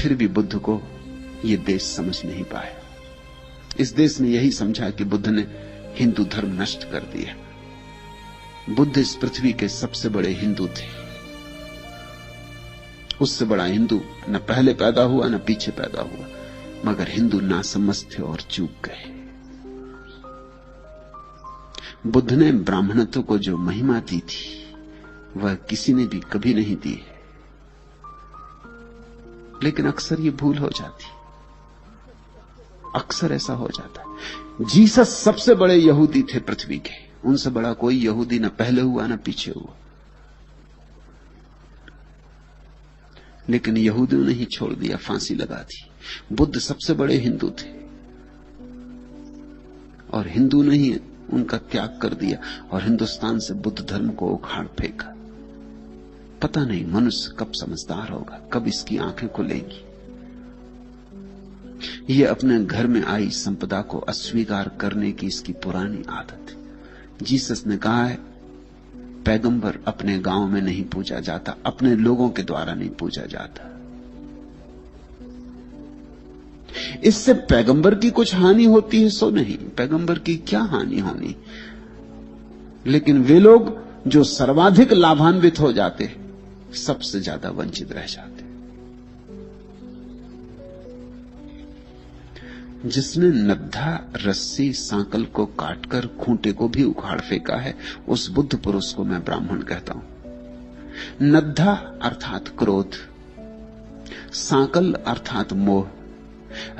फिर भी बुद्ध को यह देश समझ नहीं पाया। इस देश ने यही समझा कि बुद्ध ने हिंदू धर्म नष्ट कर दिया। बुद्ध इस पृथ्वी के सबसे बड़े हिंदू थे। उससे बड़ा हिंदू न पहले पैदा हुआ न पीछे पैदा हुआ, मगर हिंदू नासमझ थे और चूक गए। बुद्ध ने ब्राह्मणत्व को जो महिमा दी थी वह किसी ने भी कभी नहीं दी है। लेकिन अक्सर ये भूल हो जाती, अक्सर ऐसा हो जाता है। जीसस सबसे बड़े यहूदी थे पृथ्वी के, उनसे बड़ा कोई यहूदी न पहले हुआ न पीछे हुआ। लेकिन यहूदियों ने ही छोड़ दिया, फांसी लगा दी। बुद्ध सबसे बड़े हिंदू थे और हिंदू ने ही उनका त्याग कर दिया और हिंदुस्तान से बुद्ध धर्म को उखाड़ फेंका। पता नहीं मनुष्य कब समझदार होगा, कब इसकी आंखें खुलेंगी। यह अपने घर में आई संपदा को अस्वीकार करने की इसकी पुरानी आदत है। जीसस ने कहा है, पैगंबर अपने गांव में नहीं पूजा जाता, अपने लोगों के द्वारा नहीं पूजा जाता। इससे पैगंबर की कुछ हानि होती है सो नहीं, पैगंबर की क्या हानि होनी। लेकिन वे लोग जो सर्वाधिक लाभान्वित हो जाते, सबसे ज्यादा वंचित रह जाते। जिसने नद्धा रस्सी सांकल को काटकर खूंटे को भी उखाड़ फेंका है, उस बुद्ध पुरुष को मैं ब्राह्मण कहता हूं। नद्धा अर्थात क्रोध, सांकल अर्थात मोह,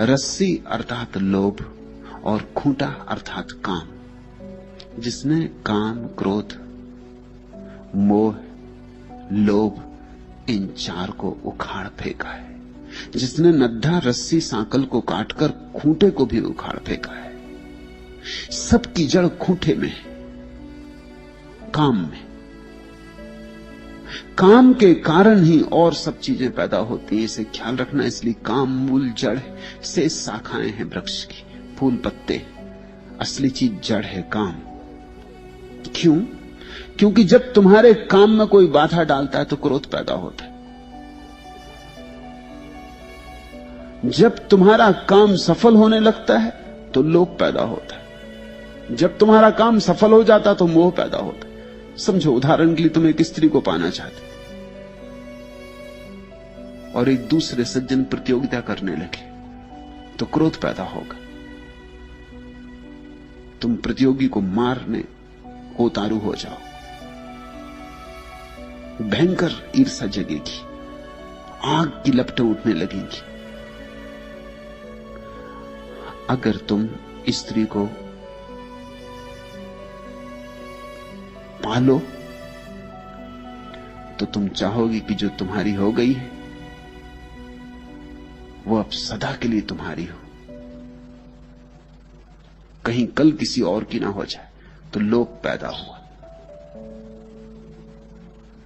रस्सी अर्थात लोभ और खूंटा अर्थात काम। जिसने काम, क्रोध, मोह, लोभ इन चार को उखाड़ फेंका है, जिसने नद्धा रस्सी सांकल को काटकर खूंटे को भी उखाड़ फेंका है। सबकी जड़ खूंटे में है, काम में। काम के कारण ही और सब चीजें पैदा होती हैं, इसे ख्याल रखना। इसलिए काम मूल जड़ से शाखाएं हैं वृक्ष की, फूल पत्ते। असली चीज जड़ है काम। क्यों? क्योंकि जब तुम्हारे काम में कोई बाधा डालता है तो क्रोध पैदा होता है। जब तुम्हारा काम सफल होने लगता है तो लोभ पैदा होता है। जब तुम्हारा काम सफल हो जाता तो मोह पैदा होता है। समझो, उदाहरण के लिए तुम एक स्त्री को पाना चाहते और एक दूसरे सज्जन प्रतियोगिता करने लगे तो क्रोध पैदा होगा। तुम प्रतियोगी को मारने को उतारू हो जाओ, भयंकर ईर्ष्या जगेगी, आग की लपटें उठने लगेंगी। अगर तुम स्त्री को पालो तो तुम चाहोगी कि जो तुम्हारी हो गई है वो अब सदा के लिए तुम्हारी हो, कहीं कल किसी और की ना हो जाए। तो लोभ पैदा हुआ।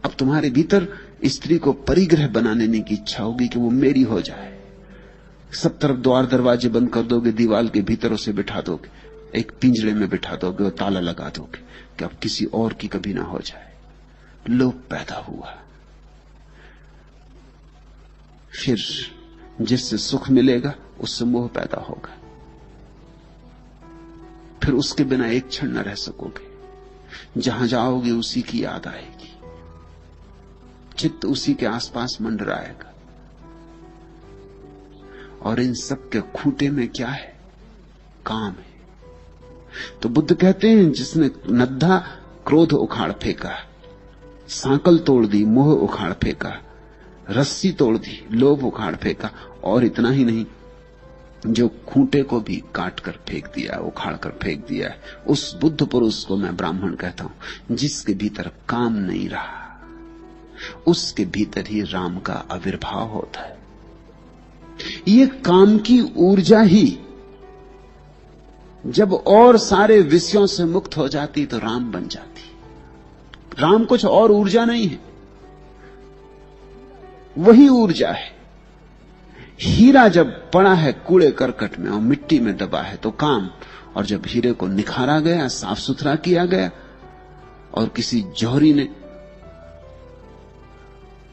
अब तुम्हारे भीतर स्त्री को परिग्रह बनाने की इच्छा होगी कि वो मेरी हो जाए। सब तरफ द्वार दरवाजे बंद कर दोगे, दीवार के भीतर उसे बिठा दोगे, एक पिंजरे में बिठा दोगे और ताला लगा दोगे कि अब किसी और की कभी ना हो जाए। लोभ पैदा हुआ। फिर जिससे सुख मिलेगा उससे मोह पैदा होगा। फिर उसके बिना एक क्षण न रह सकोगे। जहां जाओगे उसी की याद आएगी, चित्त उसी के आसपास मंडराएगा। और इन सब के खूंटे में क्या है? काम है। तो बुद्ध कहते हैं, जिसने नद्धा क्रोध उखाड़ फेंका, सांकल तोड़ दी, मोह उखाड़ फेंका, रस्सी तोड़ दी, लोभ उखाड़ फेंका, और इतना ही नहीं, जो खूंटे को भी काट कर फेंक दिया, उखाड़ कर फेंक दिया है, उस बुद्ध पुरुष को मैं ब्राह्मण कहता हूं। जिसके भीतर काम नहीं रहा, उसके भीतर ही राम का आविर्भाव होता है। ये काम की ऊर्जा ही जब और सारे विषयों से मुक्त हो जाती तो राम बन जाती। राम कुछ और ऊर्जा नहीं है, वही ऊर्जा है। हीरा जब पड़ा है कूड़े करकट में और मिट्टी में दबा है तो काम, और जब हीरे को निखारा गया, साफ सुथरा किया गया और किसी जौहरी ने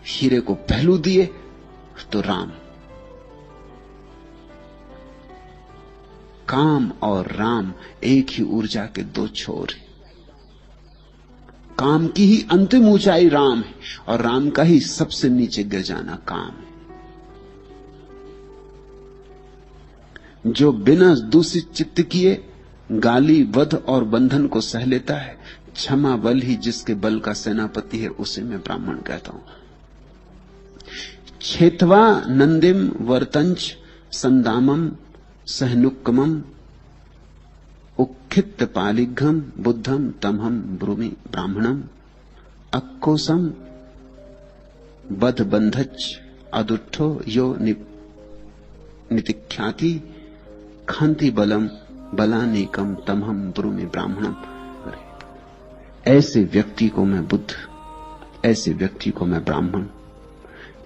हीरे को पहलू दिए तो राम। काम और राम एक ही ऊर्जा के दो छोर हैं। काम की ही अंतिम ऊंचाई राम है और राम का ही सबसे नीचे गिर जाना काम है। जो बिना दूषित चित्त किए गाली, वध और बंधन को सह लेता है, क्षमा बल ही जिसके बल का सेनापति है, उसे मैं ब्राह्मण कहता हूं। क्षेत्वा नंदिम वर्तंच संदामम सहनुक्कमम उक्खित पालिघ्यम बुद्धम तमहम ब्रूमि ब्राह्मणम अक्कोसम बध बंधच अदुट्ठो यो नितिख्याति खांति बलम बलानेकम तमहम ब्रूमि ब्राह्मणम। ऐसे व्यक्ति को मैं बुद्ध, ऐसे व्यक्ति को मैं ब्राह्मण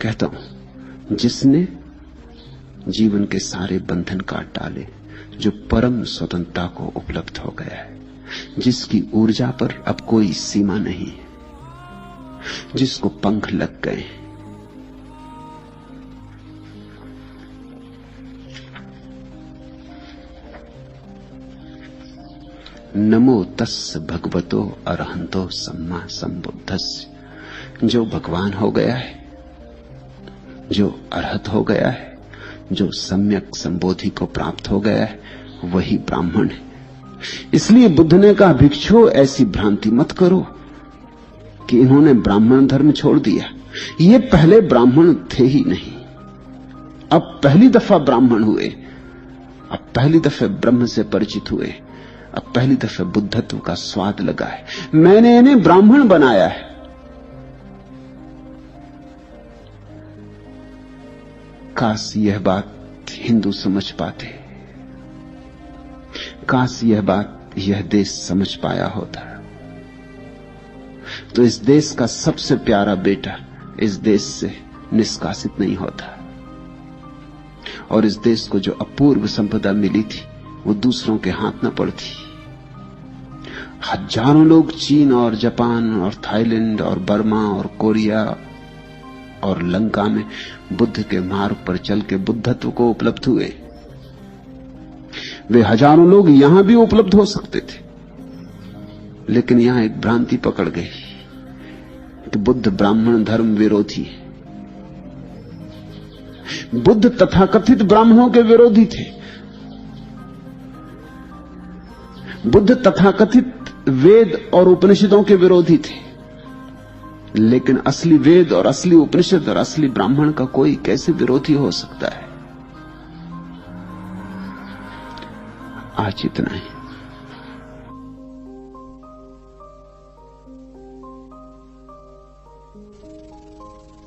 कहता हूं जिसने जीवन के सारे बंधन काट डाले, जो परम स्वतंत्रता को उपलब्ध हो गया है, जिसकी ऊर्जा पर अब कोई सीमा नहीं है, जिसको पंख लग गए। नमो तस् भगवतो अरहंतो सम्मा संबुद्धस्य। जो भगवान हो गया है, जो अरहत हो गया है, जो सम्यक संबोधि को प्राप्त हो गया है, वही ब्राह्मण है। इसलिए बुद्ध ने कहा, भिक्षु ऐसी भ्रांति मत करो कि इन्होंने ब्राह्मण धर्म छोड़ दिया। ये पहले ब्राह्मण थे ही नहीं, अब पहली दफा ब्राह्मण हुए, अब पहली दफे ब्रह्म से परिचित हुए, अब पहली दफे बुद्धत्व का स्वाद लगा है। मैंने इन्हें ब्राह्मण बनाया है। काश यह बात हिंदू समझ पाते, काश यह बात यह देश समझ पाया होता, तो इस देश का सबसे प्यारा बेटा इस देश से निष्कासित नहीं होता, और इस देश को जो अपूर्व संपदा मिली थी वो दूसरों के हाथ न पड़ती। हजारों लोग चीन और जापान और थाईलैंड और बर्मा और कोरिया और लंका में बुद्ध के मार्ग पर चल के बुद्धत्व को उपलब्ध हुए। वे हजारों लोग यहां भी उपलब्ध हो सकते थे, लेकिन यहां एक भ्रांति पकड़ गई कि बुद्ध ब्राह्मण धर्म विरोधी है। बुद्ध तथाकथित ब्राह्मणों के विरोधी थे। बुद्ध तथाकथित वेद और उपनिषदों के विरोधी थे, लेकिन असली वेद और असली उपनिषद और असली ब्राह्मण का कोई कैसे विरोधी हो सकता है। आज इतना ही।